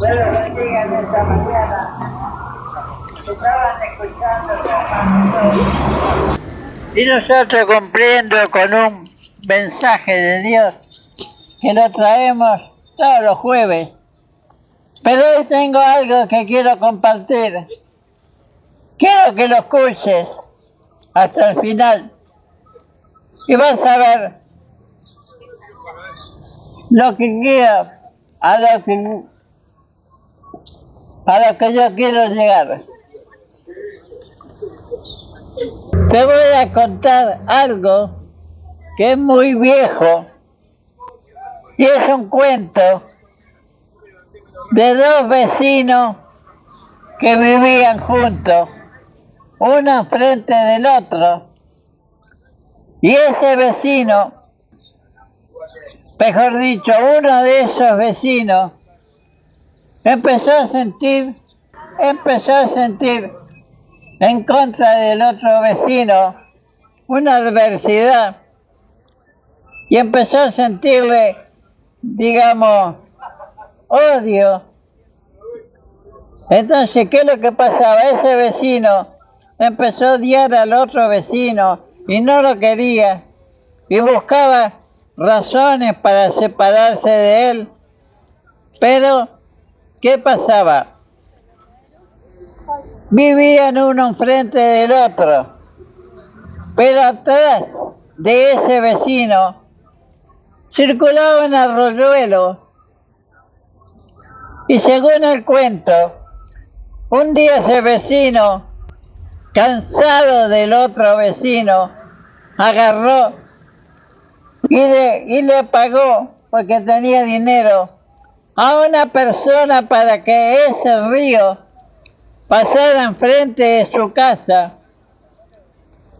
Pero bendigan esta mañana. Estaban escuchando y nosotros cumpliendo con un mensaje de Dios que lo traemos todos los jueves. Pero hoy tengo algo que quiero compartir. Quiero que lo escuches hasta el final. Y vas a ver lo que quiero, a lo que yo quiero llegar. Te voy a contar algo que es muy viejo y es un cuento de dos vecinos que vivían juntos, uno enfrente del otro, y ese vecino, mejor dicho, uno de esos vecinos, empezó a sentir en contra del otro vecino una adversidad y empezó a sentirle, digamos, odio. Entonces, ¿qué es lo que pasaba? Ese vecino empezó a odiar al otro vecino y no lo quería y buscaba razones para separarse de él. Pero, ¿qué pasaba? Vivían uno enfrente del otro, pero atrás de ese vecino circulaba un arroyuelo y según el cuento, un día ese vecino, cansado del otro vecino, agarró y le pagó, porque tenía dinero, a una persona para que ese río pasara enfrente de su casa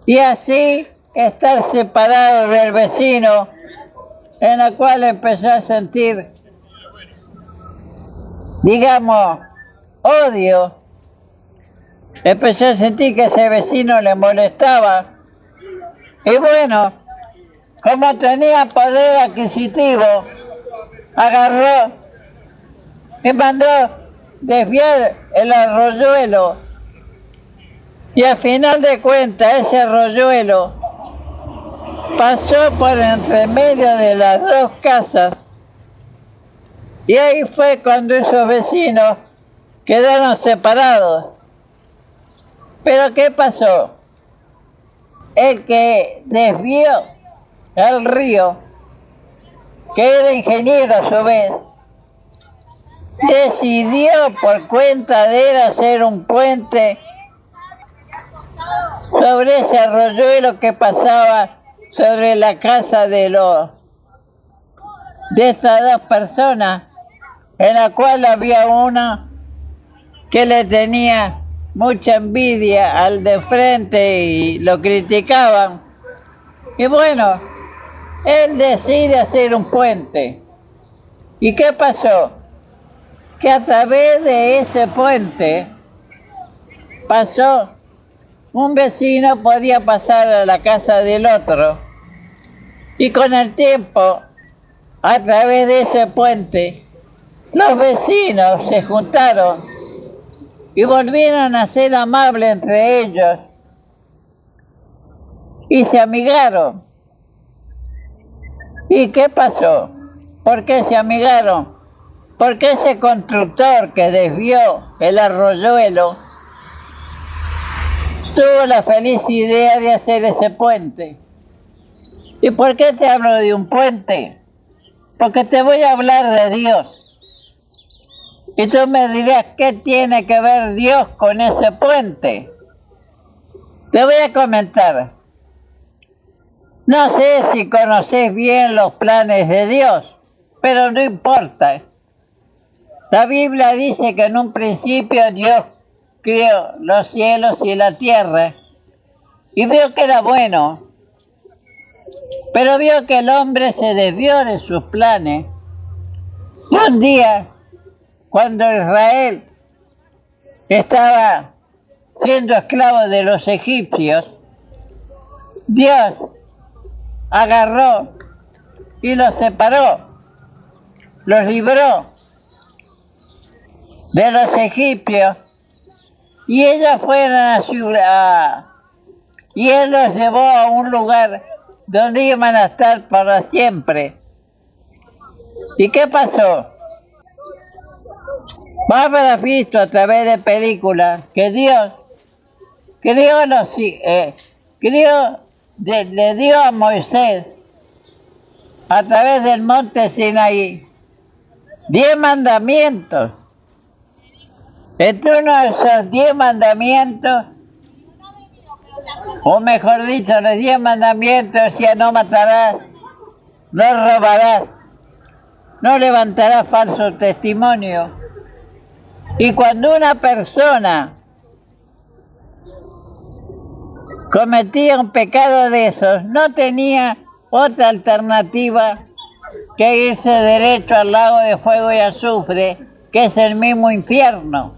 y así estar separado del vecino, en la cual empezó a sentir, digamos, odio. Empezó a sentir que ese vecino le molestaba. Y bueno, como tenía poder adquisitivo, agarró y mandó desviar el arroyuelo. Y al final de cuentas, ese arroyuelo pasó por entre medio de las dos casas. Y ahí fue cuando esos vecinos quedaron separados. Pero ¿qué pasó? El que desvió el río, que era ingeniero a su vez, decidió por cuenta de él hacer un puente sobre ese arroyuelo que pasaba sobre la casa de estas dos personas, en la cual había una que le tenía mucha envidia al de frente y lo criticaban. Y bueno, él decide hacer un puente. ¿Y qué pasó? Que a través de ese puente pasó, un vecino podía pasar a la casa del otro. Y con el tiempo, a través de ese puente, los vecinos se juntaron y volvieron a ser amables entre ellos y se amigaron. ¿Y qué pasó? ¿Por qué se amigaron? Porque ese constructor que desvió el arroyuelo tuvo la feliz idea de hacer ese puente. ¿Y por qué te hablo de un puente? Porque te voy a hablar de Dios. Y tú me dirás, ¿qué tiene que ver Dios con ese puente? Te voy a comentar. No sé si conoces bien los planes de Dios, pero no importa. La Biblia dice que en un principio Dios creó los cielos y la tierra y vio que era bueno, pero vio que el hombre se desvió de sus planes. Y un día, cuando Israel estaba siendo esclavo de los egipcios, Dios agarró y los separó, los libró de los egipcios, y ellos fueron a ciudad, y él los llevó a un lugar donde iban a estar para siempre. ¿Y qué pasó? Vos habrás visto a través de películas que Dios le dio a Moisés a través del monte Sinaí 10 mandamientos. Entre uno de esos 10 mandamientos, o mejor dicho, los 10 mandamientos decía: no matarás, no robarás, no levantarás falso testimonio. Y cuando una persona cometía un pecado de esos, no tenía otra alternativa que irse derecho al lago de fuego y azufre, que es el mismo infierno.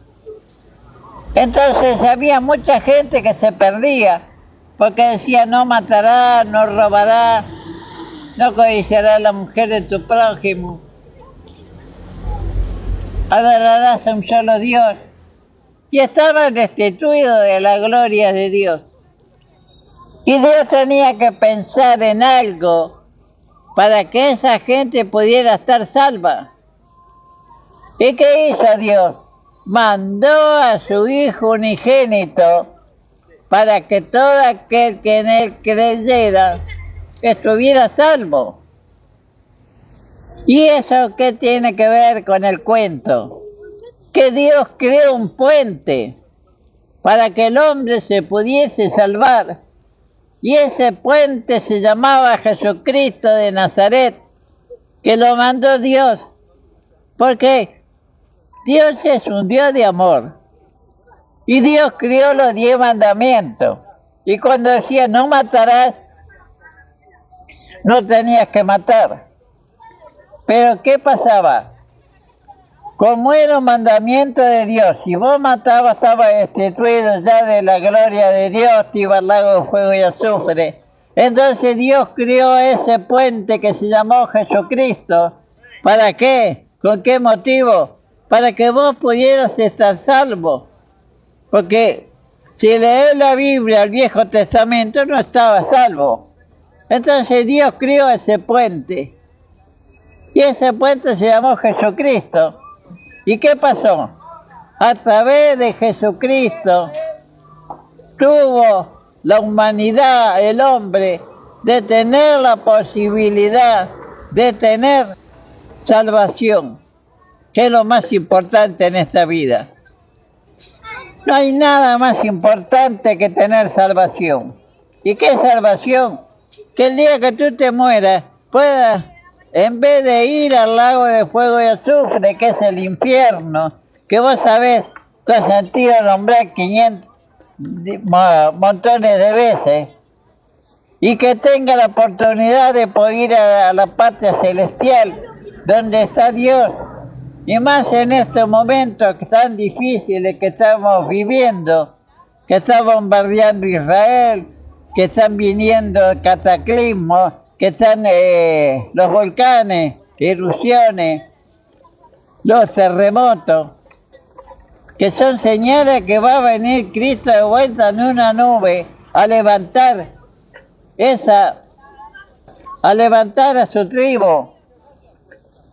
Entonces había mucha gente que se perdía, porque decía: no matarás, no robarás, no codiciarás la mujer de tu prójimo, adorarás a un solo Dios. Y estaban destituidos de la gloria de Dios. Y Dios tenía que pensar en algo para que esa gente pudiera estar salva. ¿Y qué hizo Dios? Mandó a su Hijo unigénito para que todo aquel que en él creyera estuviera salvo. ¿Y eso qué tiene que ver con el cuento? Que Dios creó un puente para que el hombre se pudiese salvar. Y ese puente se llamaba Jesucristo de Nazaret, que lo mandó Dios, porque Dios es un Dios de amor. Y Dios creó los 10 mandamientos. Y cuando decía: no matarás, no tenías que matar. Pero ¿qué pasaba? Como era un mandamiento de Dios, si vos matabas, estabas destituido ya de la gloria de Dios, te iba al lago de fuego y azufre. Entonces Dios creó ese puente que se llamó Jesucristo. ¿Para qué? ¿Con qué motivo? Para que vos pudieras estar salvo. Porque si lees la Biblia, el Viejo Testamento, no estaba salvo. Entonces Dios creó ese puente. Y ese puente se llamó Jesucristo. ¿Y qué pasó? A través de Jesucristo tuvo la humanidad, el hombre, de tener la posibilidad de tener salvación, que es lo más importante en esta vida. No hay nada más importante que tener salvación. ¿Y qué es salvación? Que el día que tú te mueras, puedas, en vez de ir al lago de fuego y azufre, que es el infierno, que vos sabés, tú has sentido nombrar 500 montones de veces, y que tenga la oportunidad de poder ir a la patria celestial, donde está Dios, y más en estos momentos tan difíciles que estamos viviendo, que está bombardeando Israel, que están viniendo cataclismos, que están los volcanes, erupciones, los terremotos, que son señales que va a venir Cristo de vuelta en una nube a levantar a su tribu,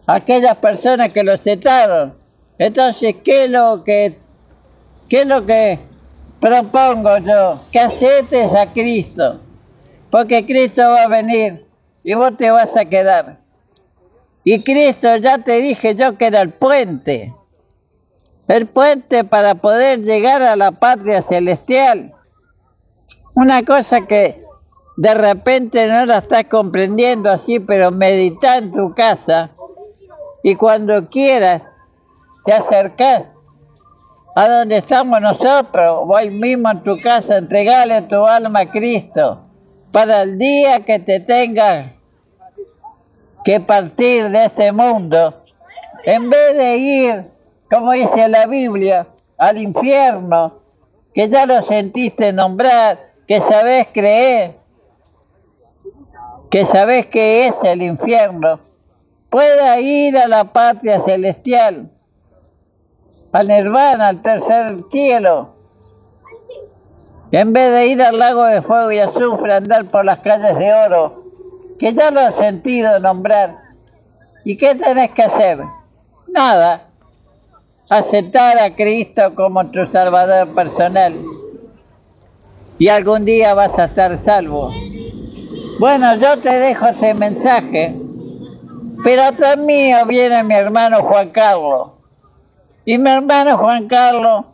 aquellas personas que lo setaron. Entonces, ¿qué es lo que propongo yo? Que aceptes a Cristo, porque Cristo va a venir y vos te vas a quedar. Y Cristo, ya te dije yo, que era el puente para poder llegar a la patria celestial. Una cosa que de repente no la estás comprendiendo así, pero medita en tu casa y cuando quieras te acercás a donde estamos nosotros, o ahí mismo en tu casa, entregale tu alma a Cristo, para el día que te tengas que partir de este mundo, en vez de ir, como dice la Biblia, al infierno, que ya lo sentiste nombrar, que sabés creer, que sabés que es el infierno, pueda ir a la patria celestial. al nirvana, al tercer cielo. En vez de ir al lago de fuego y azufre, andar por las calles de oro, que ya lo has sentido nombrar. ¿Y qué tenés que hacer? Nada. Aceptar a Cristo como tu Salvador personal. Y algún día vas a estar salvo. Bueno, yo te dejo ese mensaje, pero atrás mío viene mi hermano Juan Carlos. Y mi hermano Juan Carlos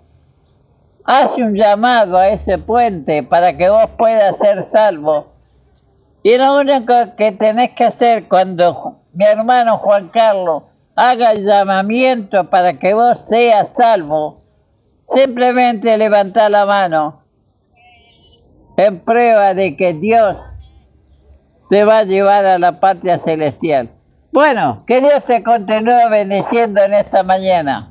hace un llamado a ese puente para que vos puedas ser salvo. Y lo único que tenés que hacer cuando mi hermano Juan Carlos haga el llamamiento para que vos seas salvo, simplemente levantá la mano en prueba de que Dios te va a llevar a la patria celestial. Bueno, que Dios te continúe bendiciendo en esta mañana.